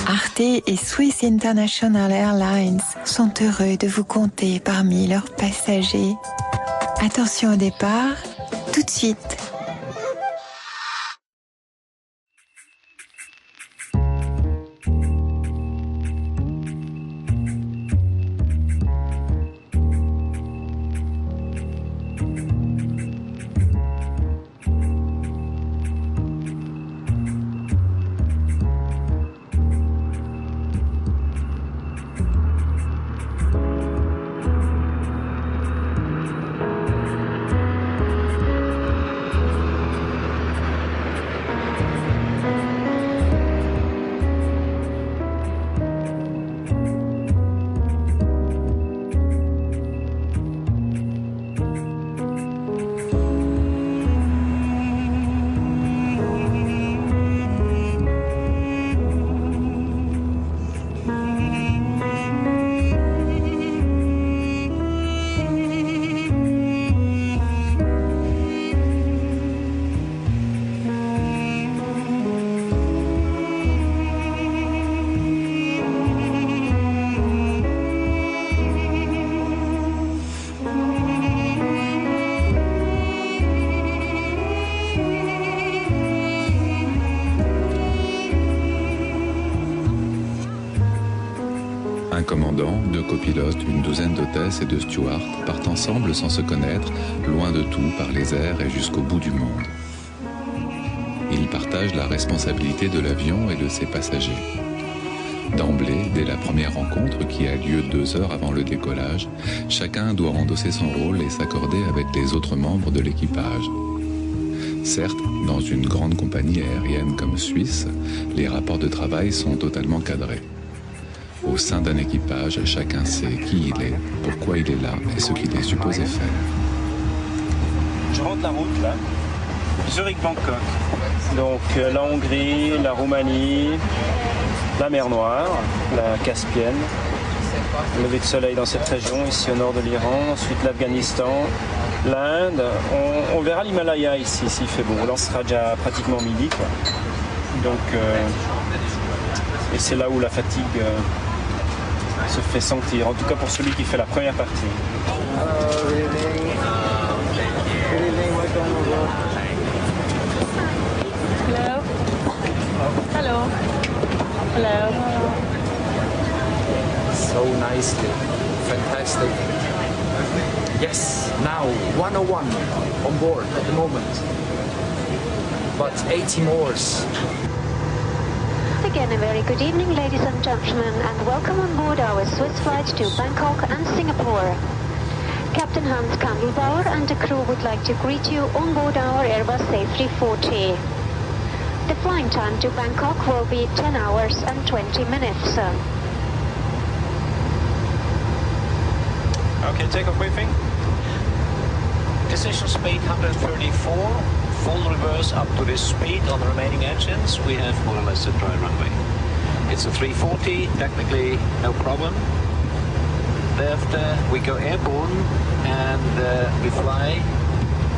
Arte et Swiss International Airlines sont heureux de vous compter parmi leurs passagers. Attention au départ, tout de suite. Un commandant, deux copilotes, une douzaine d'hôtesses et de stewards partent ensemble sans se connaître, loin de tout, par les airs et jusqu'au bout du monde. Ils partagent la responsabilité de l'avion et de ses passagers. D'emblée, dès la première rencontre qui a lieu 2 heures avant le décollage, chacun doit endosser son rôle et s'accorder avec les autres membres de l'équipage. Certes, dans une grande compagnie aérienne comme Suisse, les rapports de travail sont totalement cadrés. Au sein d'un équipage, chacun sait qui il est, pourquoi il est là et ce qu'il est supposé faire. Je rentre la route là, Zurich-Bangkok. Donc la Hongrie, la Roumanie, la mer Noire, la Caspienne, le lever de soleil dans cette région, ici au nord de l'Iran, ensuite l'Afghanistan, l'Inde. On verra l'Himalaya ici, s'il fait beau. Là on sera déjà pratiquement midi, quoi. Donc, et c'est là où la fatigue se fait sentir, en tout cas pour celui qui fait la première partie. Hello. Hello. Hello. So nicely. Fantastic. Yes, now 101 on board at the moment. But 80 more. Again, a very good evening, ladies and gentlemen, and welcome on board our Swiss flight to Bangkok and Singapore. Captain Hans Kandelbauer and the crew would like to greet you on board our Airbus A340. The flying time to Bangkok will be 10 hours and 20 minutes. Okay, takeoff briefing. Decision speed 134. Full reverse up to this speed on the remaining engines. We have more or less a dry runway. It's a 340, technically no problem. Thereafter we go airborne and we fly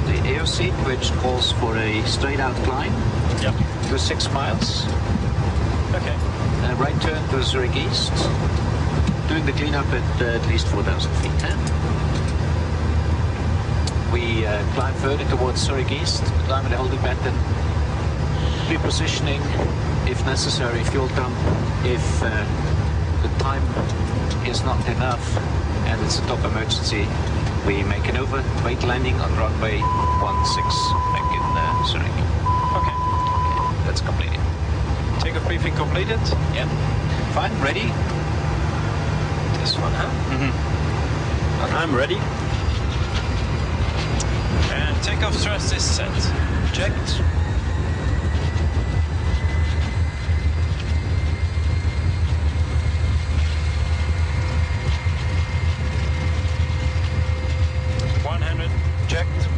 the air seat, which calls for a straight out climb to 6 miles. Okay. Right turn to Zurich East, doing the cleanup at least 4,000 feet. We climb further towards Zurich East, climbing the holding pattern, repositioning if necessary, fuel dump if the time is not enough and it's a top emergency. We make an overweight landing on runway 16 back in Zurich. Okay. That's completed. Takeoff briefing completed? Yeah. Fine, ready? This one, huh? Mm-hmm. Okay. I'm ready. And takeoff thrust is set. Checked. Checked.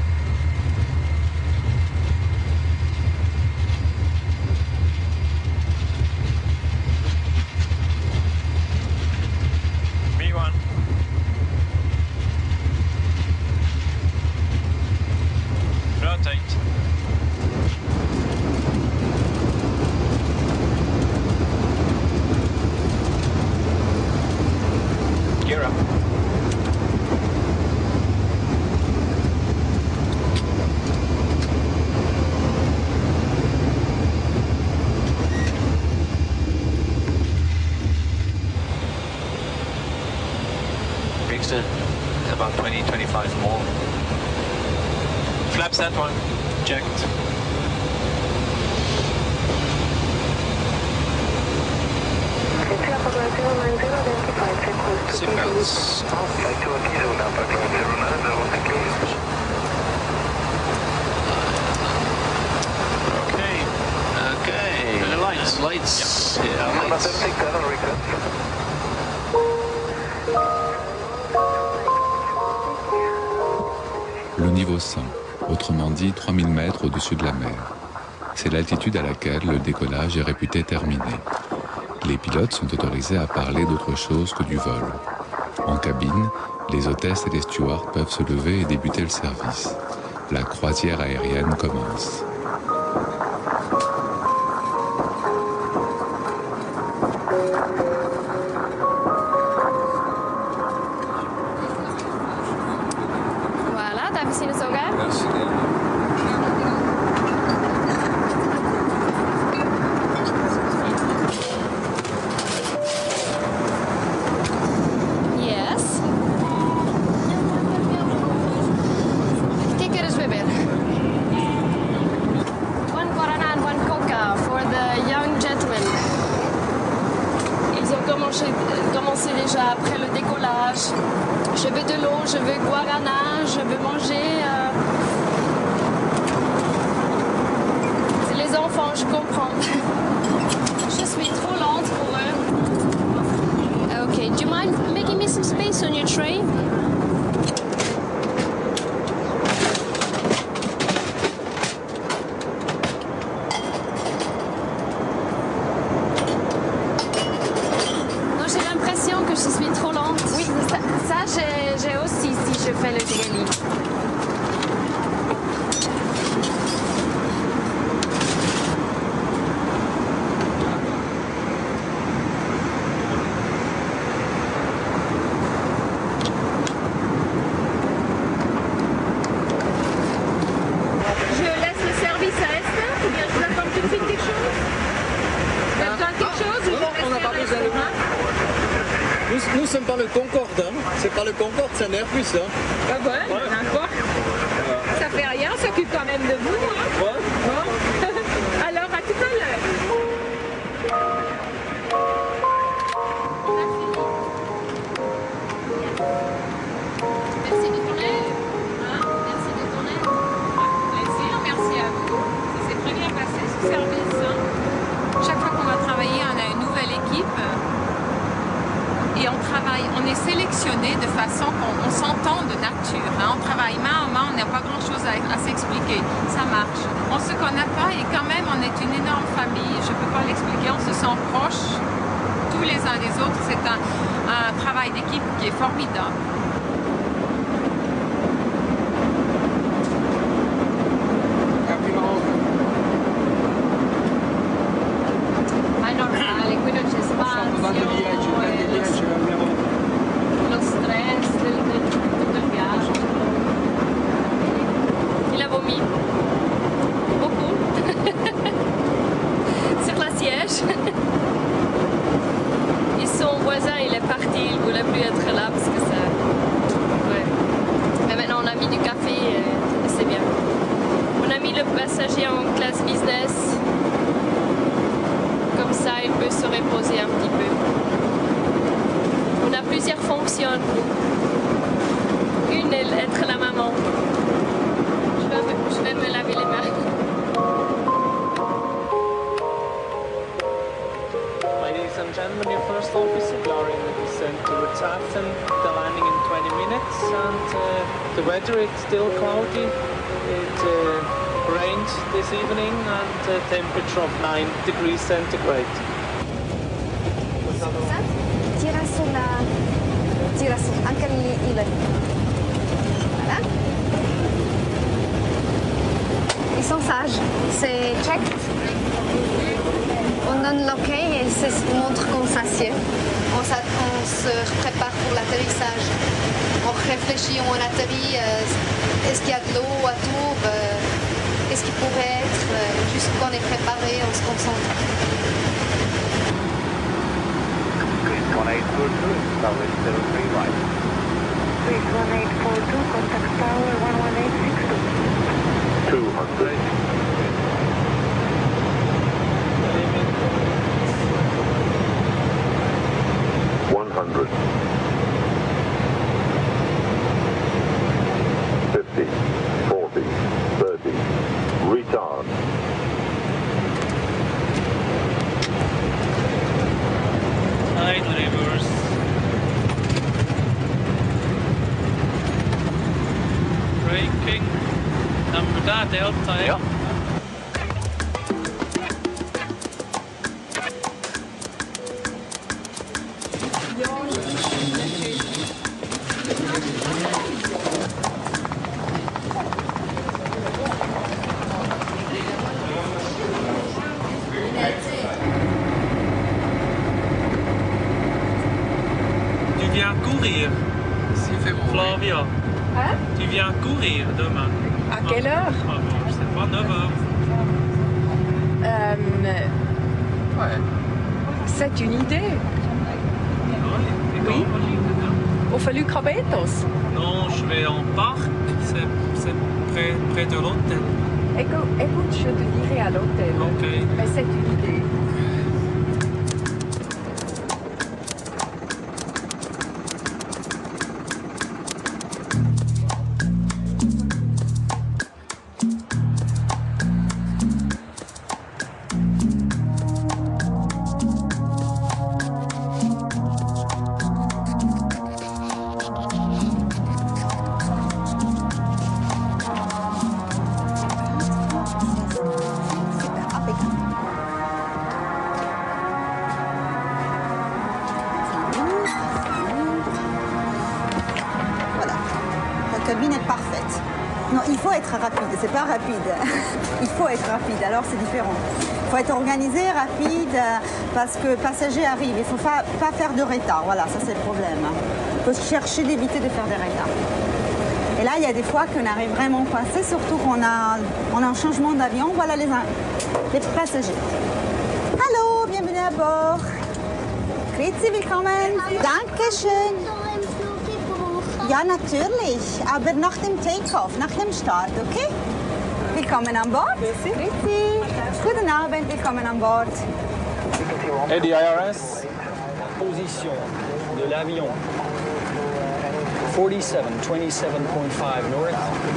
V1. Rotate. 25 more. Flaps that one, checked. Seatbelts off. Okay. The lights. Yeah, lights. Le niveau 100, autrement dit 3000 mètres au-dessus de la mer. C'est l'altitude à laquelle le décollage est réputé terminé. Les pilotes sont autorisés à parler d'autre chose que du vol. En cabine, les hôtesses et les stewards peuvent se lever et débuter le service. La croisière aérienne commence. Voilà, t'as piscine sauvegarde? Merci. Yes. Ticket is weer. One Guarana and one Coca for the young gentlemen. Ils ont commencé déjà après le décollage. Je veux de l'eau, je veux Guarana, je veux manger. C'est les enfants, je comprends. Je suis trop lente pour eux. Okay, do you mind making me some space on your tray? Non, j'ai l'impression que je suis trop lente. Oui, ça j'ai aussi si je fais le daily. Je laisse le service à Esther ou bien je vous attends tout de suite quelque chose? Vous avez besoin de quelque chose ou Non, on n'a pas besoin de vous. Nous ne sommes pas le Concorde, hein. C'est pas le Concorde, c'est un Airbus. Hein. Bah ouais, n'importe. Ça fait rien, on s'occupe quand même de vous. Hein. Ouais. Bon. Alors, à tout à l'heure. Merci de ton aide. Merci de ton aide. Plaisir, merci à vous. Ça s'est très bien passé ce service. Hein. Chaque fois qu'on va travailler, on a une nouvelle équipe. Et on est sélectionné de façon qu'on s'entend de nature. Hein. On travaille main en main, on n'a pas grand-chose à s'expliquer. Ça marche. On ne se connaît pas et quand même, on est une énorme famille. Je ne peux pas l'expliquer, on se sent proches tous les uns des autres. C'est un travail d'équipe qui est formidable. Ma normale, qui non c'è spazio. Lo stress tutto il viaggio. Il a vomi. Beaucoup. Sur la siège. Et son voisin, il est parti, il voulait plus être là parce que ça... Ouais. Mais maintenant, on a mis du café et c'est bien. On a mis le passager en classe business. Comme ça, il peut se reposer un petit peu. On a plusieurs fonctions. Une est être la maman. Je vais me laver les mains. Ladies and gentlemen, your first officer, we are in the descent towards Athens, the landing in 20 minutes, and the weather is still cloudy. It rained this evening and a temperature of 9 degrees centigrade. Tira su, anche il. Voilà. Ils sont sages, c'est check. On donne l'ok et ça montre qu'on s'assied. On se prépare pour l'atterrissage. On réfléchit, on atterrit. Est-ce qu'il y a de l'eau autour? Qu'est-ce qu'il pourrait être? Juste qu'on est préparé, on se concentre. 1842, 031 right. 1842, de hele tijd. Ja. Tu viens courir, Flavia. Hein? Tu viens courir demain. À quelle heure? Ah bon, je sais pas, 9h. C'est une idée. Oui. Au Fallu Crabetos. Non, je vais en parc, c'est près de l'hôtel. Écoute, je te dirai à l'hôtel. Ok. Mais c'est une idée. Voilà, la cabine est parfaite. Non, il faut être rapide, c'est pas rapide. Il faut être rapide, alors c'est différent. Il faut être organisé, rapide, parce que le passager arrive. Il ne faut pas faire de retard, voilà, ça c'est le problème. Il faut chercher d'éviter de faire des retards. Et là, il y a des fois qu'on arrive vraiment coincé, surtout qu'on a un changement d'avion. Voilà les passagers. Hallo, bienvenue à bord. Grüezi, willkommen. Dankeschön. Ja, natürlich, aber nach dem Takeoff, nach dem Start, okay? Willkommen an Bord. Grüezi. Guten Abend, willkommen an Bord. Et IRS? Position de l'avion 47, 27.5 north,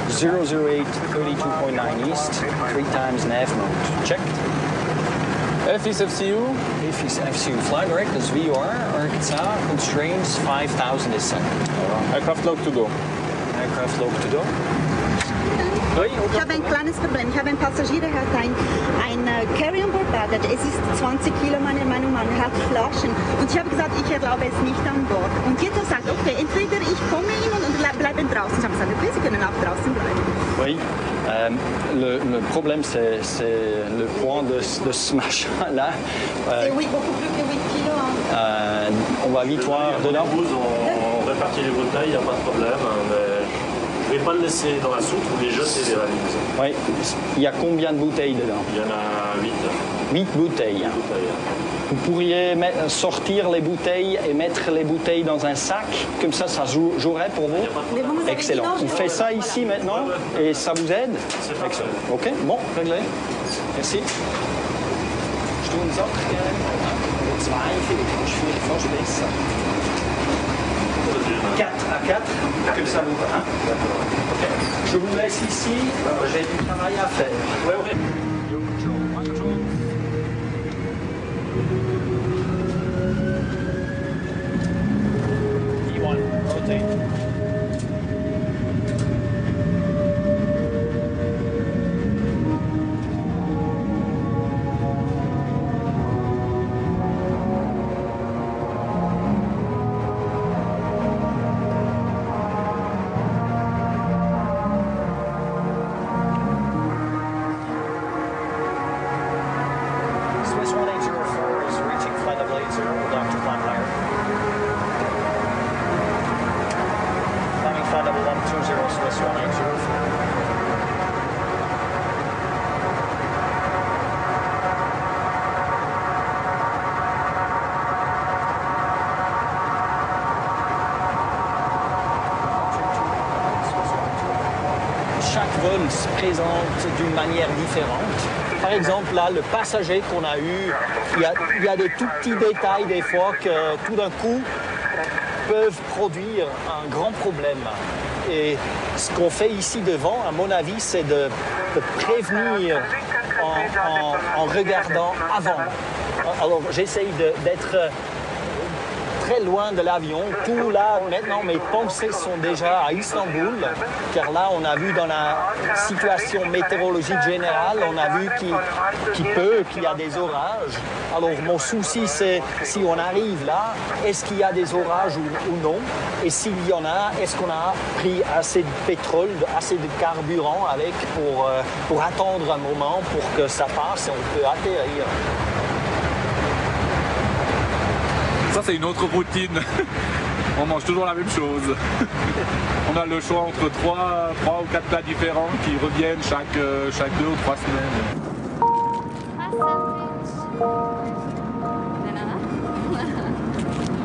008, 32.9 east, 3 times and a half knot. Checked. FCU? FCU flight directives VOR, Arkansas, constraints 5,000 is set. Aircraft log to go. Aircraft log to go. Ich habe ein kleines Problem. Ich habe einen Passagier, der hat ein Carry-on-Board-Bag. Es ist 20 Kilo, meiner Meinung nach. Er hat Flaschen. Und ich habe gesagt, ich erlaube es nicht an Bord. Und jetzt hat er gesagt, okay, entweder ich komme Ihnen und bleiben draußen. Ich habe gesagt, okay, Sie können auch draußen bleiben. Oui. Le problème, c'est le poids de ce machin-là. C'est oui, beaucoup plus que 8 kilos. Hein. On va vite voir dedans. On répartit les bouteilles, il n'y a pas de problème. Mais je ne vais pas le laisser dans la soupe ou les jeter des valises. Oui. Il y a combien de bouteilles dedans? Il y en a 8. 8 bouteilles. Vous pourriez sortir les bouteilles et mettre les bouteilles dans un sac, comme ça jouerait pour vous? Excellent. On fait ça ici maintenant et ça vous aide? Excellent. Ok, bon, réglé. Merci. Je doe une sorte de 2 vielleicht, 4 fast besser. 4 à 4, comme ça vous va. Hein? Okay. Je vous laisse ici, j'ai du travail à faire. Ouais, ouais. Chaque vol se présente d'une manière différente. Par exemple, là, le passager qu'on a eu, il y a de tout petits détails des fois que tout d'un coup peuvent produire un grand problème. Et ce qu'on fait ici devant, à mon avis, c'est de prévenir en regardant avant. Alors j'essaye d'être très loin de l'avion. Tout là, maintenant, mes pensées sont déjà à Istanbul, car là, on a vu dans la situation météorologique générale, on a vu qu'il y a des orages. Alors, mon souci, c'est si on arrive là, est-ce qu'il y a des orages ou non? Et s'il y en a, est-ce qu'on a pris assez de pétrole, assez de carburant avec pour attendre un moment pour que ça passe et on peut atterrir? Ça, c'est une autre routine. On mange toujours la même chose. On a le choix entre 3 ou 4 plats différents qui reviennent chaque 2 ou 3 semaines.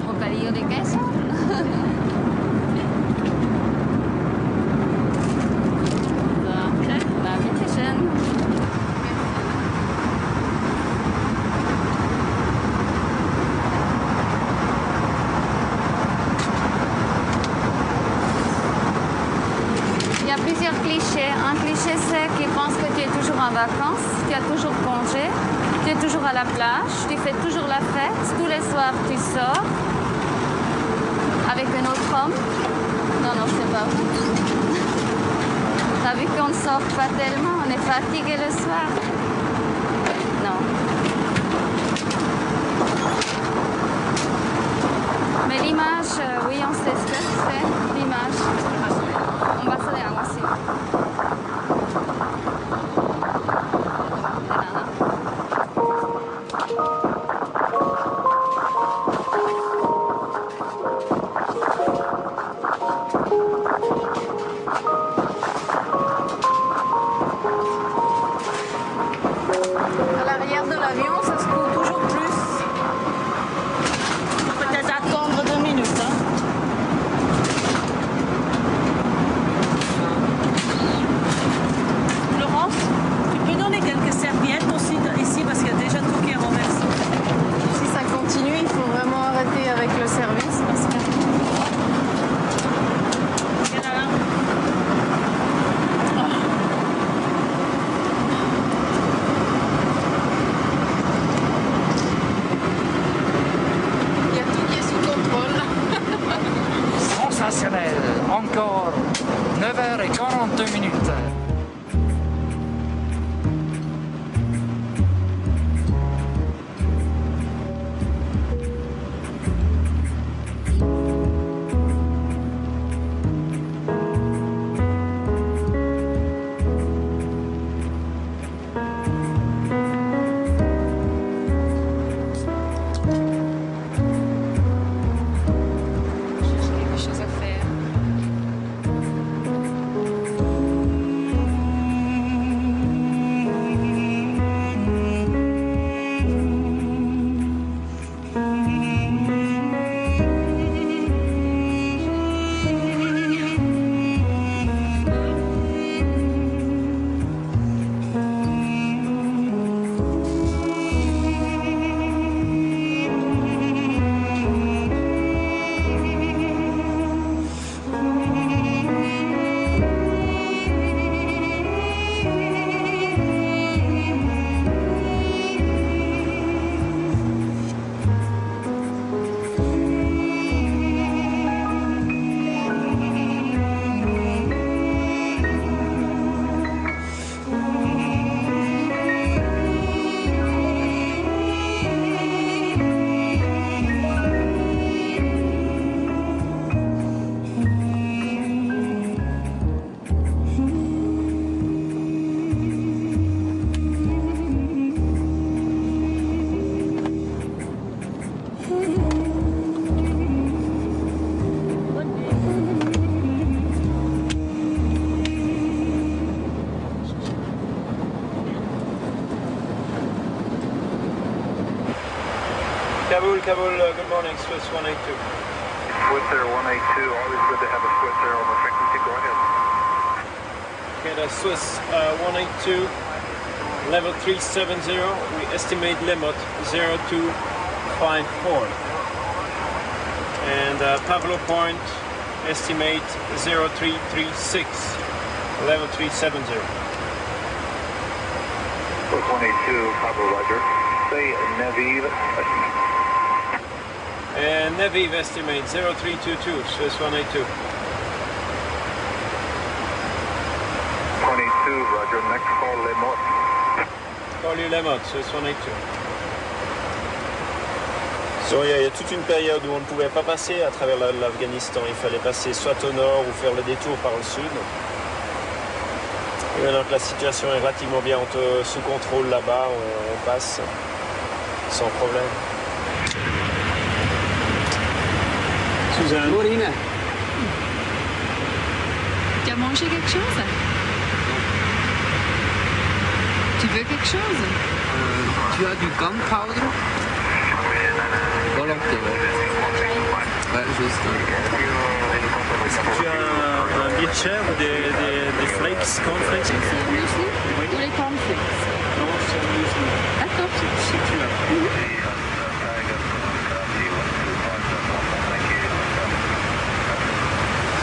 Bocadillo de queso. Il y a plusieurs clichés. Un cliché, c'est qu'ils pensent que tu es toujours en vacances, tu as toujours congé, tu es toujours à la plage, tu fais toujours la fête, tous les soirs tu sors avec un autre homme. Non, c'est pas vrai. T'as vu qu'on ne sort pas tellement, on est fatigué le soir. Non. Mais l'image, oui, on sait ce que c'est, l'image. On va se dire aussi. À l'arrière de l'avion, ça se court toujours plus. Peut-être attendre 2 minutes. Hein. Laurence, tu peux donner quelques serviettes aussi ici parce qu'il y a déjà tout qui est renversé. Si ça continue, il faut vraiment arrêter avec le service parce que... Il y en a un. Il y a tout qui est sous contrôle. Sensationnel. Encore 9h42. J'ai quelque chose à faire. Kabul, good morning, Swiss 182. Swiss Air 182, always good to have a Swiss Air on the frequency, go ahead. Okay, that's Swiss 182, level 370, we estimate limit 0254. And Pavlo Point, estimate 0336, level 370. Swiss 182, Pablo Roger. Say Naviv. And Neviv estimate 0322, Swiss 182. 22, roger, next call, Lemot. Call you Lemot, Swiss 182. Il y a toute une période où on ne pouvait pas passer à travers l'Afghanistan. Il fallait passer soit au nord ou faire le détour par le sud. Et maintenant que la situation est relativement bien sous contrôle là-bas, on passe sans problème. Suzanne. Maureen. Tu as mangé quelque chose? Tu veux quelque chose? Tu as du gunpowder? Volontiers. Ouais, juste. Est-ce que tu as un beer ou des flakes, cornflakes? C'est un muesli? Oui. Ou les cornflakes? Non, c'est un muesli. D'accord. Si tu as.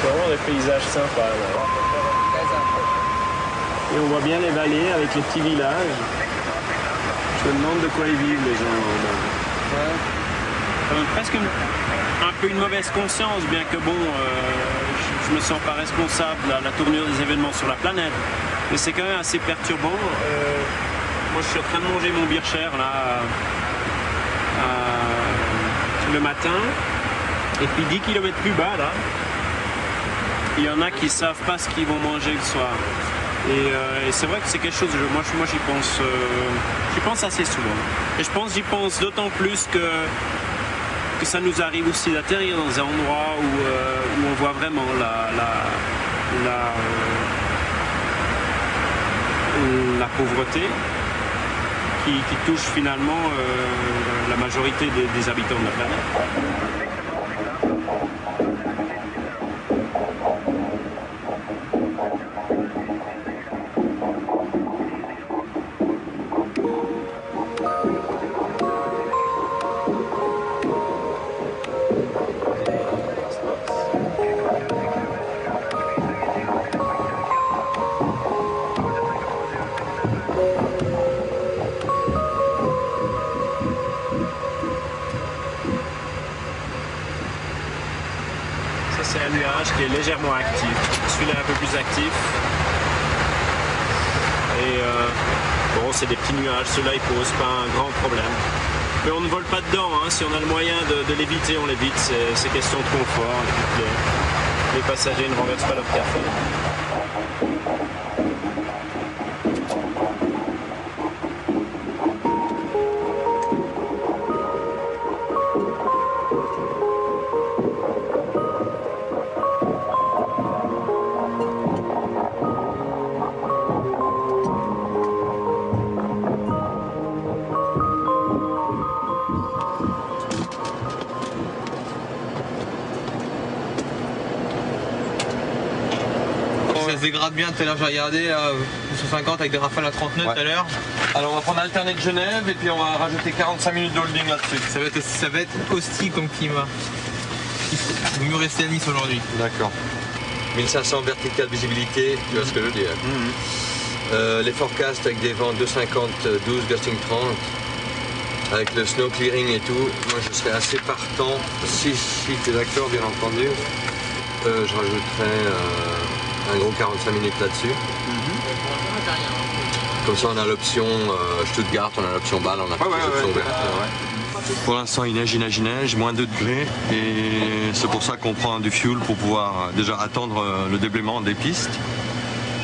C'est vraiment des paysages sympas là. Et on voit bien les vallées avec les petits villages. Je me demande de quoi ils vivent les gens. Presque un peu une mauvaise conscience, bien que bon, je me sens pas responsable de la tournure des événements sur la planète. Mais c'est quand même assez perturbant. Moi je suis en train de manger mon bircher là le matin. Et puis 10 km plus bas là, il y en a qui savent pas ce qu'ils vont manger le soir. Et c'est vrai que c'est quelque chose, moi j'y pense assez souvent. Et j'y pense d'autant plus que ça nous arrive aussi d'atterrir dans un endroit où on voit vraiment la pauvreté qui touche finalement la majorité des habitants de la planète. C'est un nuage qui est légèrement actif. Celui-là est un peu plus actif. Et bon, c'est des petits nuages. Ceux-là, ils posent pas un grand problème. Mais on ne vole pas dedans. Hein. Si on a le moyen de l'éviter, on l'évite. C'est question de confort. Et puis les passagers ne renversent pas leur café. Ça se dégrade bien, tout à l'heure j'ai regardé, 150 avec des rafales à 39 tout à l'heure. Alors on va prendre alternate de Genève et puis on va rajouter 45 minutes de holding là-dessus. Ça va être hostile comme climat. Il faut mieux rester à Nice aujourd'hui. D'accord. 1500 verticale visibilité, tu vois ce que je veux dire. Les forecasts avec des vents 250, 12, gusting 30. Avec le snow clearing et tout, moi je serais assez partant. Si tu es d'accord, bien entendu, je rajouterais un gros 45 minutes là-dessus. Comme ça on a l'option Stuttgart, on a l'option Bâle, on a pas l'option ouvertes. Pour l'instant il neige, moins 2 degrés. Et c'est pour ça qu'on prend du fuel pour pouvoir déjà attendre le déblaiement des pistes.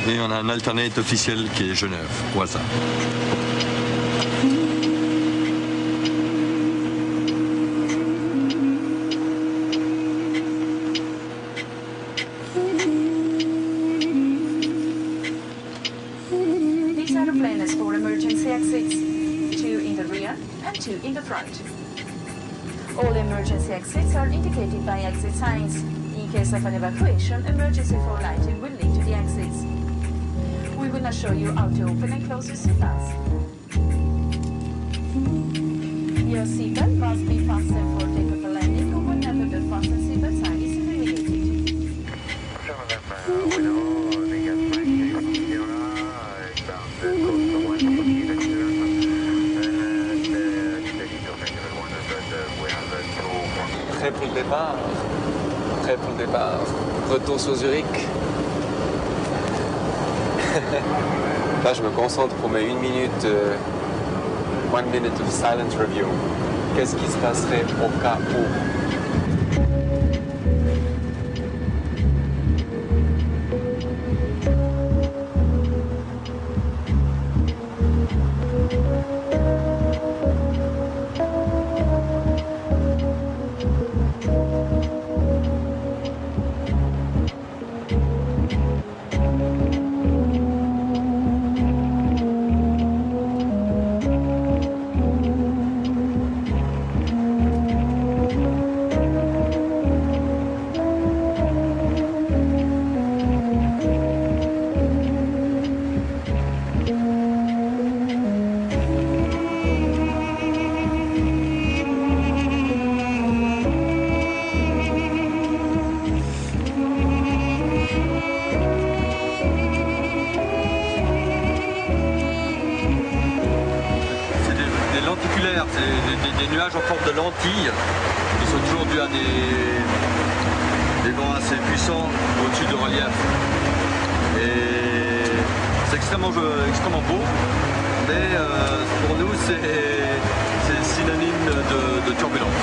Et on a un alternate officiel qui est Genève, au hasard. These are the planners for emergency exits, 2 in the rear and 2 in the front. All emergency exits are indicated by exit signs. In case of an evacuation, emergency floor lighting will lead to the exits. We will now show you how to open and close your seatbelts. Your seatbelt must be fastened for takeoff and landing, or whenever the fasten seatbelt sign is illuminated. Prêt pour le départ. Prêt pour le départ. Retour sur Zurich. Là, je me concentre pour mes 1 minute, 1 minute of silent review. Qu'est-ce qui se passerait au cas où? Des nuages en forme de lentilles qui sont toujours dus à des vents assez puissants au-dessus de relief. Et c'est extrêmement beau, mais pour nous c'est synonyme de turbulence.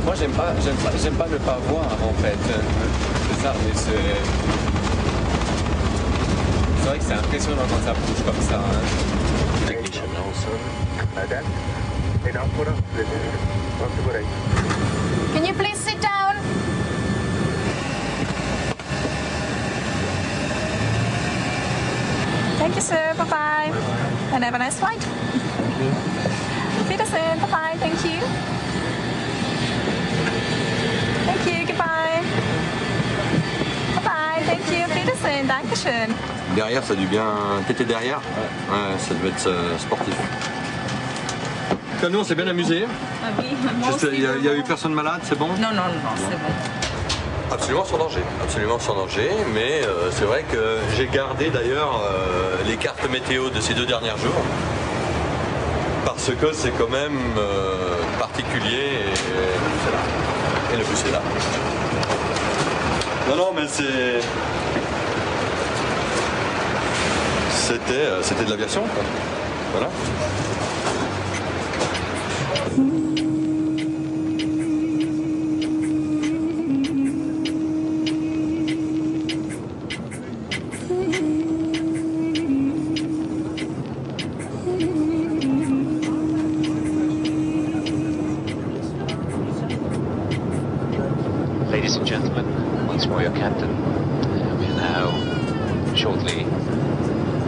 Moi j'aime pas ne pas voir en fait. C'est ça, mais c'est vrai que c'est impressionnant quand ça bouge comme ça. Can you please sit down? Thank you, sir. Bye-bye. And have a nice flight. Wiedersehen. Bye-bye. Thank you. Thank you. Goodbye. Bye-bye. Thank you. Wiedersehen. Dankeschön. Derrière, ça a dû bien... T'étais derrière? Ouais, ça devait être sportif. Nous, on s'est bien amusé. Ah oui, moi aussi. Il y a eu personne malade, c'est bon? Non, c'est bon. Absolument sans danger, mais c'est vrai que j'ai gardé d'ailleurs les cartes météo de ces 2 derniers jours, parce que c'est quand même particulier et le bus est là. Non, mais c'était de l'aviation, quoi. Voilà. Ladies and gentlemen, once more your captain. We are now shortly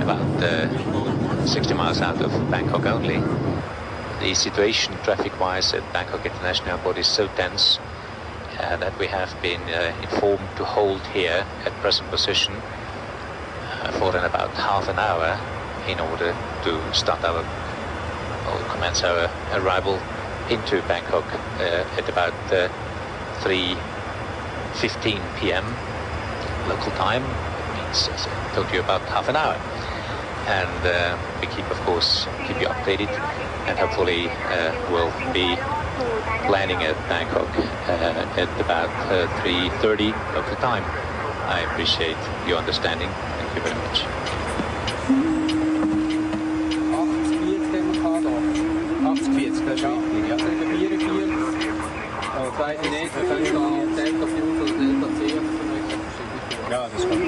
about 60 miles out of Bangkok only. The situation traffic-wise at Bangkok International Airport is so tense that we have been informed to hold here at present position for about half an hour in order to start or commence our arrival into Bangkok at about 3:15 p.m. local time. Means I told you about half an hour, and we keep you updated, and hopefully we'll be landing at Bangkok at about 3:30 local time. I appreciate your understanding. Thank you very much. Ja, das kommt.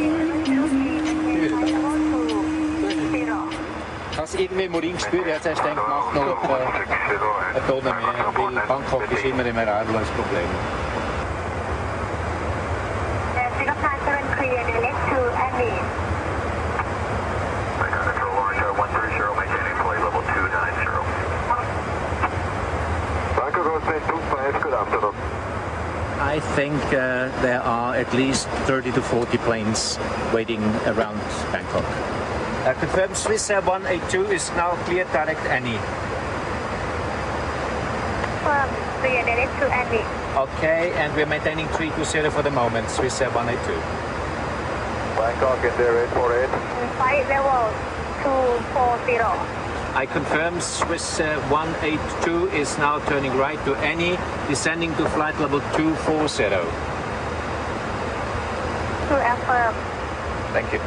Ich habe es irgendwie im Urin gespürt, ich habe zuerst gedacht, macht noch eine Tonne mehr, weil Bangkok ist immer im Arrival ein Problem. I think there are at least 30 to 40 planes waiting around Bangkok. Confirmed Swiss Air 182 is now cleared direct Annie. Clear direct to Annie. Okay, and we're maintaining 320 for the moment, Swiss Air 182. Bangkok in there 848. Flight level 240. I confirm Swiss 182 is now turning right to Annie, descending to flight level 240. To affirm. Thank you.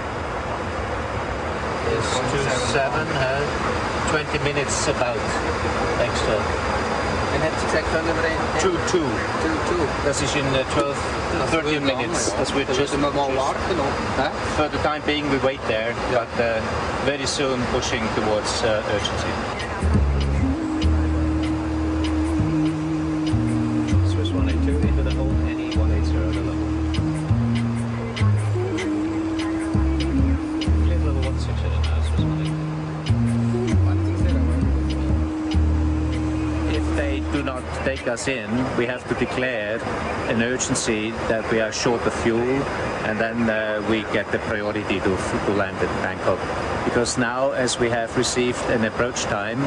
It's 27, 20 minutes about extra. En heb je gezegd van nummer 1? 2-2. Dat is in 13 minutes. That's we're just for the time being we wait there, but very soon pushing towards urgency. Swiss 182 into the hold, Annie 180 at the level. Clear level 160 now, Swiss 182. If they do not take us in, we have to declare an urgency that we are short of fuel, and then we get the priority to land at Bangkok. Because now, as we have received an approach time,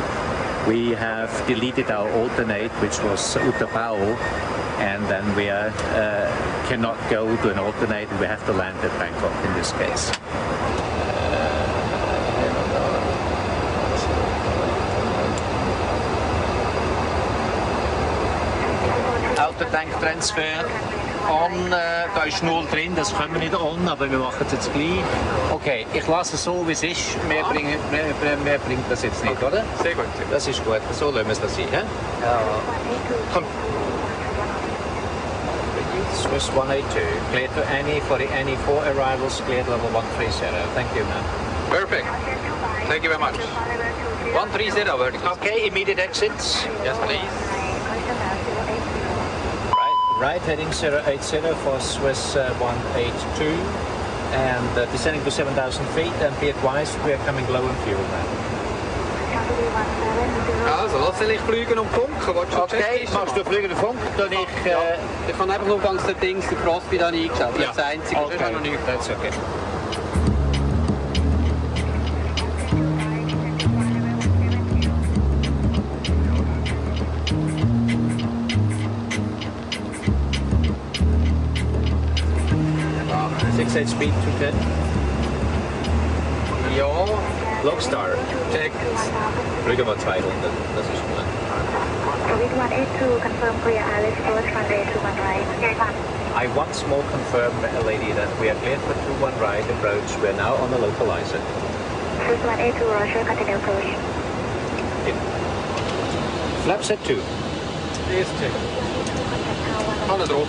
we have deleted our alternate, which was Utapao, and then we cannot go to an alternate, and we have to land at Bangkok in this case. Tank transfer on, da ist 0 drin, das können wir nicht on, aber wir machen es jetzt gleich. Okay, ich lasse es so wie es ist, mehr bringt das jetzt nicht, oder? Sehr gut. Das ist gut, so lassen wir es da sein. Ja? Komm. Swiss 182, cleared to Annie for the Annie 4 arrivals, cleared level 130. Thank you, man. Perfect. Thank you very much. 130 vertical. Okay, immediate exits. Yes, please. Right, heading 080 for Swiss 182, and descending to 7,000 feet, and be advised we are coming low on fuel now. Also, lass dich fliegen und funken. Okay, machst du fliegen und Funk? Dann ich kann einfach nur ganz den Dings, der Crosby da eingestellt. Das ist das Einzige, okay. Das ist noch nichts. That's okay. Speed 210. Ja. Logstar. Check. Flüge mal 200. Das ist gut. Swiss 182 confirm clear Alice first runway 21 right. I once more confirm, lady, that we are cleared for 21 right approach. We are now on the localizer. Swiss 182 Roger, continue approach. Flaps at 2. Eerst check. Alle erop.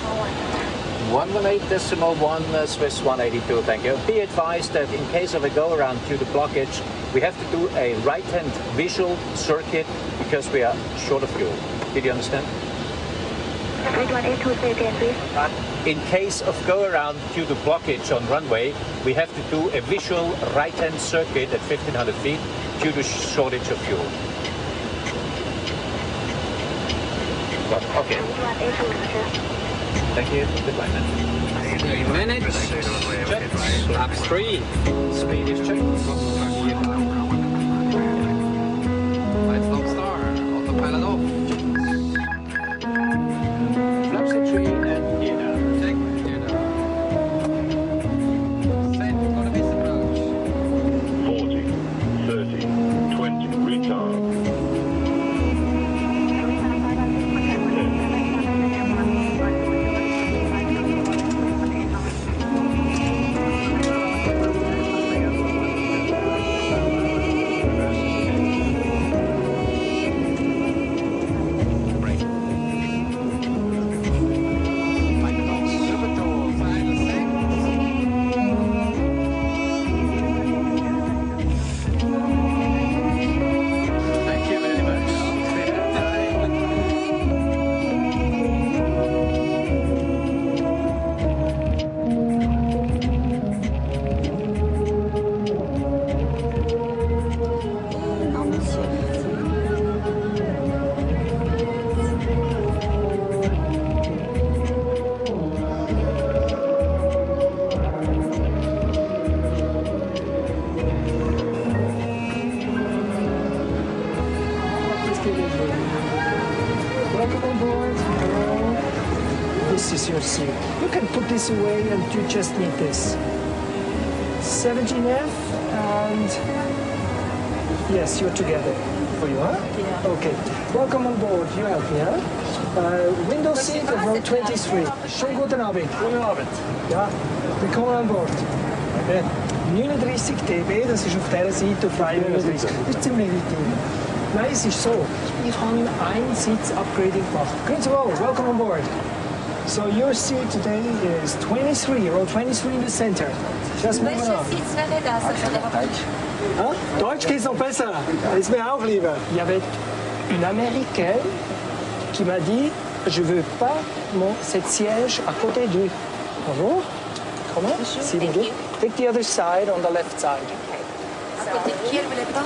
118.1 Swiss 182, thank you. Be advised that in case of a go-around due to blockage, we have to do a right-hand visual circuit because we are short of fuel. Did you understand? Swiss 182, say again, please. In case of go around due to blockage on runway, we have to do a visual right-hand circuit at 1500 feet due to shortage of fuel. Okay. Thank you. Goodbye, man. 3 minutes. Checked. Lap 3. Speed is checked. Right, stop star. Autopilot off. Flaps at 3 and gear down. Check. Gear down. Set for the missed approach. 40, 30, 20, retard. Welcome on board. This is your seat. You can put this away and you just need this. 17F and yes, you're together. For you, huh? Yeah. Okay. Welcome on board. You help me, huh? Window seat of row 23. Schönen guten Abend. Guten Abend. Ja, willkommen an Bord. 39 dB, das ist auf dieser Seite auf 39. Das ist ziemlich weit hin. Nein, es ist so. Ich habe einen Sitz-Upgrading gemacht. Good roll, welcome on board. So your seat today is 23, row 23 in the center. Just move on. Sitz wäre das? Hein? Deutsch geht's noch besser. Ist mir auch lieber. Il y avait une Américaine qui m'a dit je veux pas cette siège à côté du. Bonjour. Comment? Si vous voulez. Take the other side on the left side. À côté de qui elle voulait pas?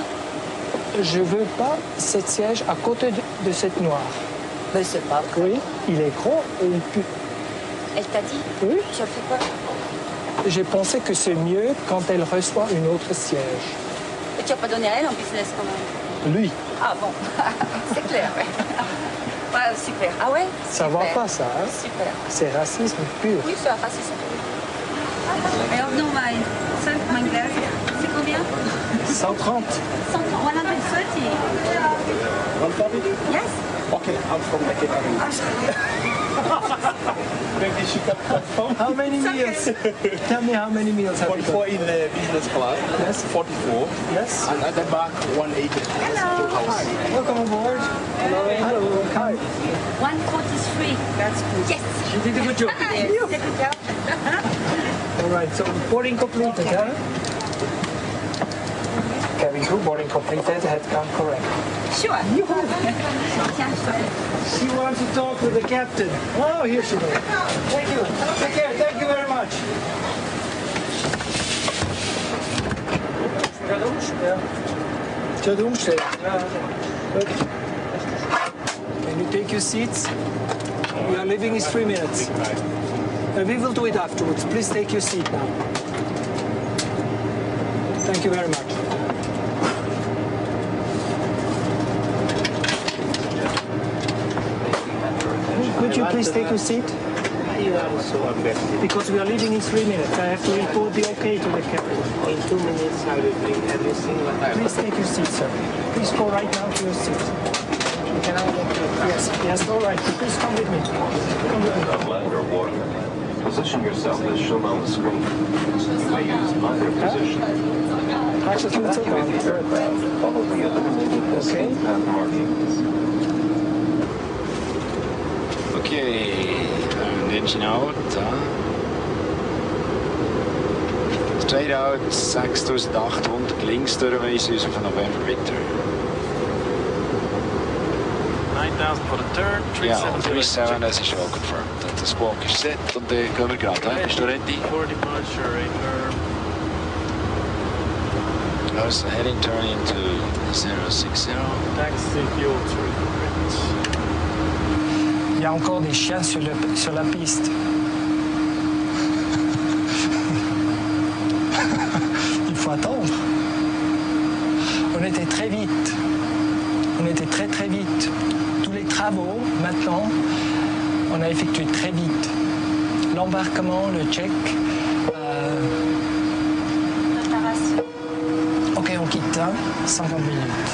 Je veux pas cette siège à côté de cette noire. Mais c'est pas. Oui, il est gros et il pue. Elle t'a dit? Oui. Tu as fait quoi? J'ai pensé que c'est mieux quand elle reçoit une autre siège. Et tu n'as pas donné à elle en business quand même? Lui. Ah bon, c'est clair, ouais. Ouais, super. Ah ouais? Ça va pas ça, hein? Super. C'est racisme pur. Oui, c'est racisme pur. Alors non, mein Glas, c'est combien? 130. 130. 130. 130? Yes. Okay, I'm from Macedonia. Maybe she can confirm. How many meals? Tell me how many meals have you got? 44 in the business class. Yes. 44. Yes. And at the back, 180. Hello. Hi. Welcome aboard. Hello. Hello. Hi. 143. That's good. Yes. You did a good job. Yes, you did a good job. All right, so boarding completed, huh? Cabin crew, boarding completed, headcount correct. Sure. She wants to talk with the captain. Oh, here she is. Thank you. Take care. Thank you very much. Good. Can you take your seats? We are leaving in 3 minutes. We will do it afterwards. Please take your seat now. Thank you very much. Could you please take your seat? Because we are leaving in 3 minutes. I have to report the okay to the captain. In 2 minutes, I will bring everything. Please take your seat, sir. Please go right now to your seat. Yes, yes, all right. Please come with me. Come with me. Land or water. Position yourself as shown on the screen. You may use either position. Actually, it's okay. Follow the illuminated escape path markings. Okay, engine out. Straight out 6800 links durchweisen auf November Winter. 9000 3000 for the turn, 37. Ja, 37, dat is wel confirmed. Dat is squawk is set op de coverground, hè? Is ready? 40 departure, radar. Nose heading turn into 060. Taxi fuel to regret. Il y a encore des chiens sur la piste. Il faut attendre. On était très vite. On était très très vite. Tous les travaux, maintenant, on a effectué très vite. L'embarquement, le check. Préparation. Ok, on quitte, hein, 50 minutes.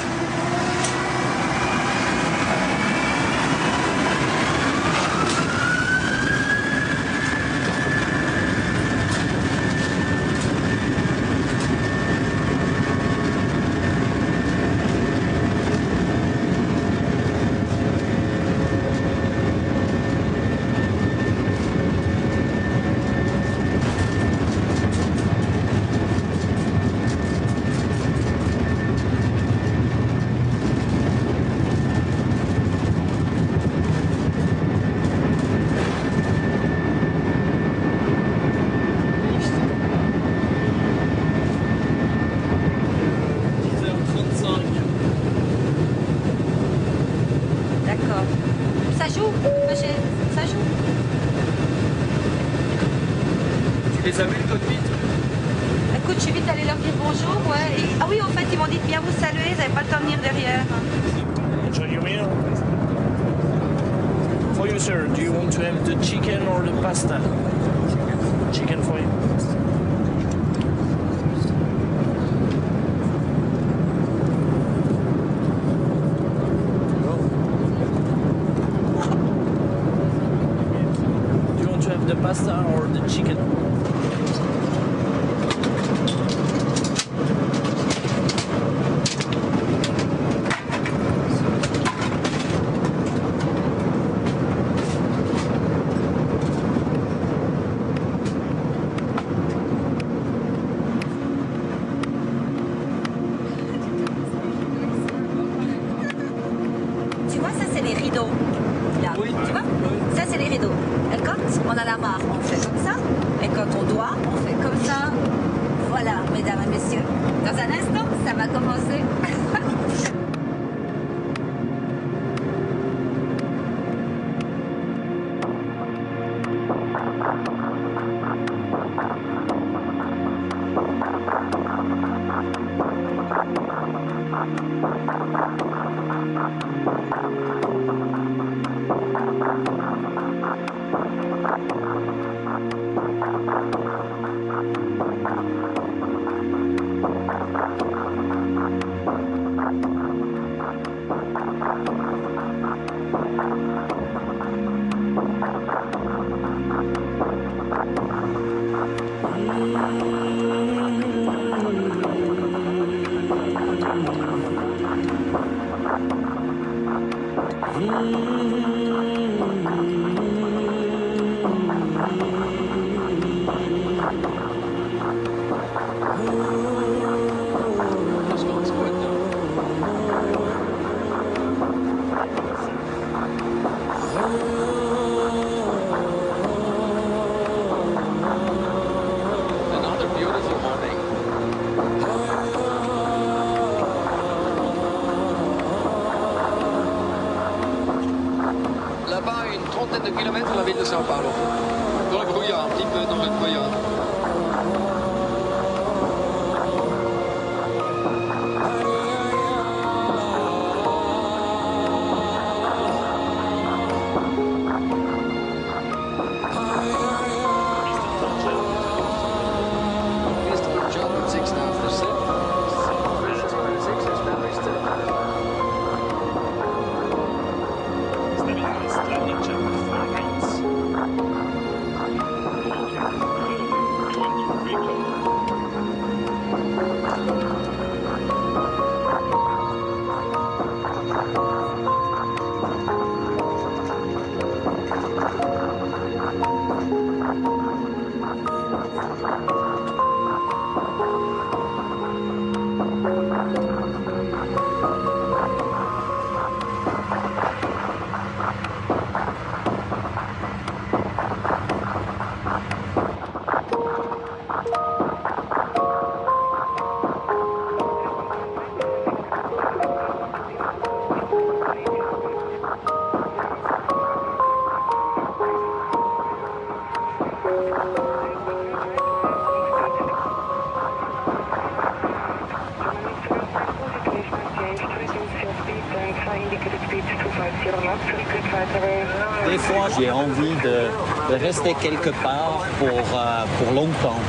D'accord. Ça joue, ça joue. Tu les as vus, toi, de vite? Écoute, je suis vite allée leur dire bonjour, ouais. Ah oui, en fait, ils m'ont dit de bien vous saluer, ils n'avaient pas le temps de venir derrière. Enjoy your meal. For you, sir, do you want to have the chicken or the pasta? Chicken for you. Do you want to have the pasta or the chicken? Tu vois, ça, c'est les rideaux. Là, tu vois? Ça, c'est les rideaux. Et quand on a la marre, on fait comme ça. Et quand on doit, on fait comme ça. Voilà, mesdames et messieurs. Dans un instant, ça va commencer. Là-bas, une trentaine de kilomètres, la ville de São Paulo. Dans le brouillard, un petit peu dans le brouillard. Des fois, j'ai envie de rester quelque part pour longtemps.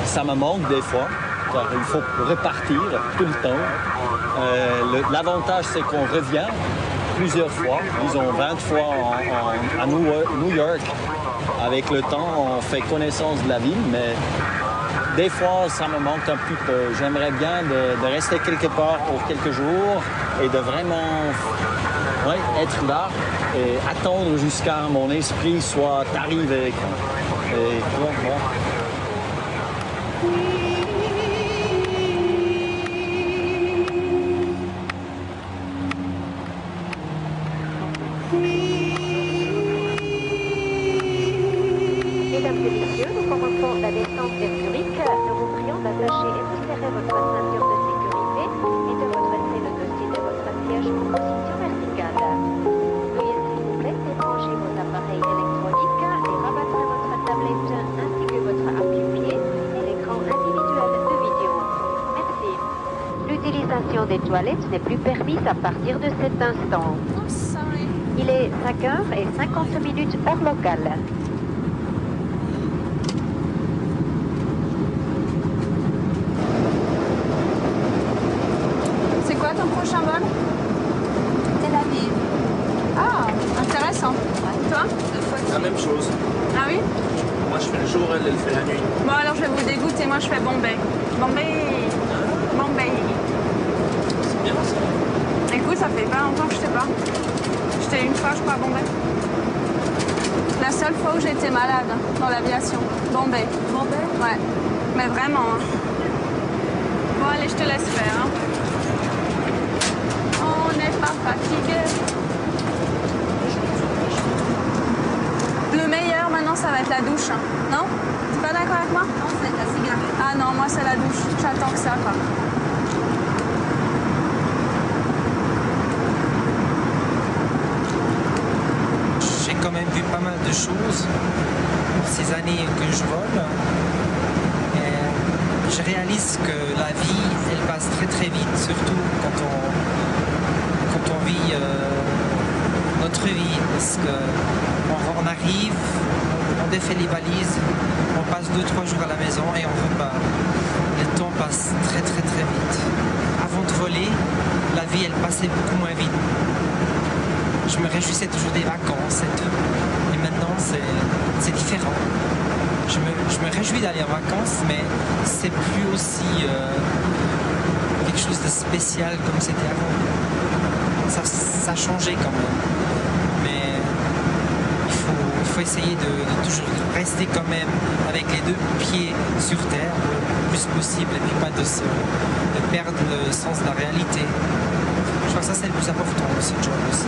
Ça me manque des fois, car il faut repartir tout le temps. L'avantage, c'est qu'on revient plusieurs fois, disons 20 fois à New York. Avec le temps, on fait connaissance de la ville, mais des fois, ça me manque un petit peu. J'aimerais bien de rester quelque part pour quelques jours et de vraiment être là et attendre jusqu'à mon esprit soit arrivé. Et bon. Mesdames et messieurs, nous commençons la descente vers Zurich. Nous vous prions d'attacher et de serrer votre ceinture de sécurité et de redresser le dossier de votre siège en position verticale. Veuillez s'il vous plaît débranger vos appareils électroniques et rabattre votre tablette ainsi que votre appui-pied et l'écran individuel de vidéo. Merci. L'utilisation des toilettes n'est plus permise à partir de cet instant. Il est 5h50 heure locale. C'est quoi ton prochain vol? Tel Aviv. Ah, intéressant. Toi? La même chose. Ah oui? Moi je fais le jour, elle fait la nuit. Bon alors je vais vous dégoûter, moi je fais Bombay. Bombay. C'est bien ça. Écoute, ça fait pas longtemps que je sais pas. J'étais une fois, je crois, à Bombay. La seule fois où j'étais malade dans l'aviation. Bombay. Bombay? Ouais. Mais vraiment. Hein. Bon, allez, je te laisse faire. Hein. On n'est pas fatigué. Le meilleur maintenant, ça va être la douche. Hein. Non? T'es pas d'accord avec moi? Non, c'est la cigarette. Ah non, moi c'est la douche. J'attends que ça, quoi. J'ai quand même vu pas mal de choses pour ces années que je vole. Et je réalise que la vie, elle passe très très vite, surtout quand on vit notre vie. Parce qu'on arrive, on défait les valises, on passe 2-3 jours à la maison et on repart. Le temps passe très très très vite. Avant de voler, la vie elle passait beaucoup moins vite. Je me réjouissais toujours des vacances et tout. Et maintenant, c'est différent. Je me réjouis d'aller en vacances, mais c'est plus aussi quelque chose de spécial comme c'était avant. Ça a changé quand même. Mais il faut essayer de toujours rester quand même avec les deux pieds sur terre le plus possible et puis pas de perdre le sens de la réalité. Je crois que ça c'est le plus important de ce job aussi.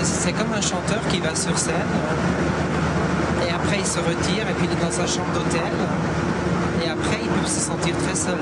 C'est comme un chanteur qui va sur scène et après il se retire et puis il est dans sa chambre d'hôtel et après il peut se sentir très seul.